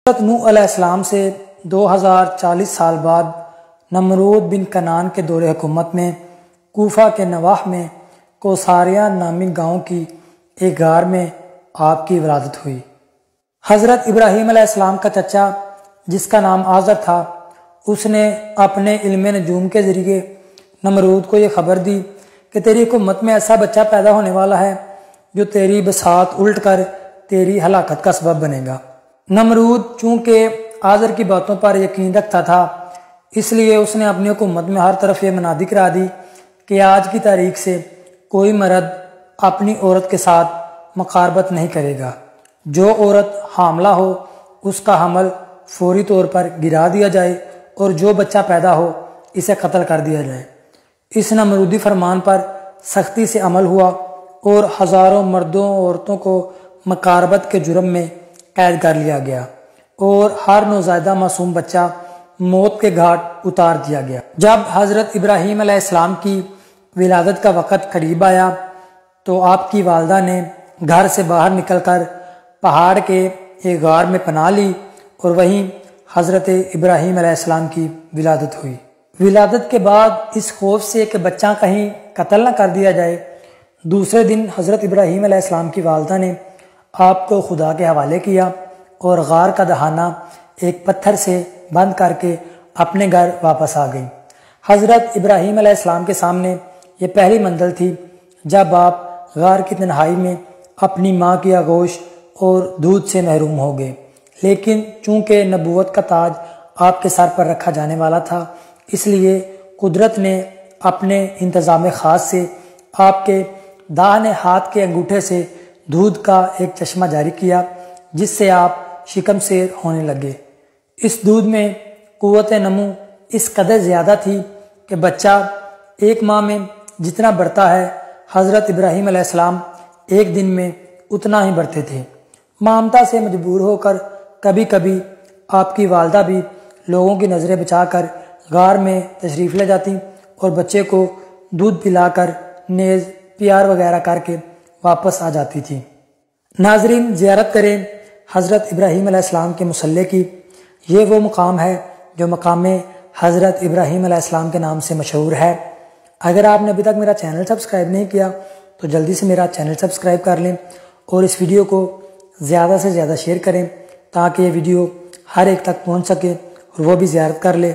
حضرت نوح علیہ السلام سے 2040 سال بعد نمرود بن کنعان کے دور حکومت میں کوفہ کے نواح میں کوساریہ نامی گاؤں کی ایک غار میں آپ کی ولادت ہوئی۔ حضرت ابراہیم علیہ السلام کا چچا جس کا نام آزر تھا، اس نے اپنے علم نجوم کے ذریعے نمرود کو یہ خبر دی کہ تیری حکومت میں ایسا بچہ پیدا ہونے والا ہے جو تیری بساط الٹ کر تیری ہلاکت کا سبب بنے گا۔ نمرود چونکہ آزر کی باتوں پر یقین رکھتا تھا، اس لیے اس نے اپنی حکومت میں ہر طرف یہ منادی کرا دی کہ آج کی تاریخ سے کوئی مرد اپنی عورت کے ساتھ مقاربت نہیں کرے گا۔ جو عورت حاملہ ہو اس کا حمل فوری طور پر گرا دیا جائے اور جو بچہ پیدا ہو اسے قتل کر دیا جائے۔ اس نمرودی فرمان پر سختی سے عمل ہوا اور ہزاروں مردوں اور عورتوں کو مقاربت کے جرم میں قید کر لیا گیا اور ہر نوزائیدہ معصوم بچہ موت کے گھاٹ اتار دیا گیا۔ جب حضرت ابراہیم علیہ السلام کی ولادت کا وقت قریب آیا تو آپ کی والدہ نے گھر سے باہر نکل کر پہاڑ کے ایک غار میں پناہ لی اور وہیں حضرت ابراہیم علیہ السلام کی ولادت ہوئی۔ ولادت کے بعد اس خوف سے کہ بچہ کہیں قتل نہ کر دیا جائے، دوسرے دن حضرت ابراہیم علیہ السلام کی والدہ نے آپ کو خدا کے حوالے کیا اور غار کا دہانہ ایک پتھر سے بند کر کے اپنے گھر واپس آ گئی۔ حضرت ابراہیم علیہ السلام کے سامنے یہ پہلی منزل تھی جب آپ غار کی تنہائی میں اپنی ماں کی آغوش اور دودھ سے محروم ہو گئے، لیکن چونکہ نبوت کا تاج آپ کے سر پر رکھا جانے والا تھا، اس لیے قدرت نے اپنے انتظام خاص سے آپ کے داہنے ہاتھ کے انگوٹھے سے دودھ کا ایک چشمہ جاری کیا جس سے آپ شکم سیر ہونے لگے۔ اس دودھ میں قوت نمو اس قدر زیادہ تھی کہ بچہ ایک ماہ میں جتنا بڑھتا ہے حضرت ابراہیم علیہ السلام ایک دن میں اتنا ہی بڑھتے تھے۔ مامتا سے مجبور ہو کر کبھی کبھی آپ کی والدہ بھی لوگوں کی نظریں بچا کر غار میں تشریف لے جاتی اور بچے کو دودھ پلا کر نیز پیار وغیرہ کر کے واپس آ جاتی تھی۔ ناظرین، زیارت کریں حضرت ابراہیم علیہ السلام کے مصلی کی۔ یہ وہ مقام ہے جو مقام حضرت ابراہیم علیہ السلام کے نام سے مشہور ہے۔ اگر آپ نے ابھی تک میرا چینل سبسکرائب نہیں کیا تو جلدی سے میرا چینل سبسکرائب کر لیں اور اس ویڈیو کو زیادہ سے زیادہ شیئر کریں تاکہ یہ ویڈیو ہر ایک تک پہنچ سکے اور وہ بھی زیارت کر لے۔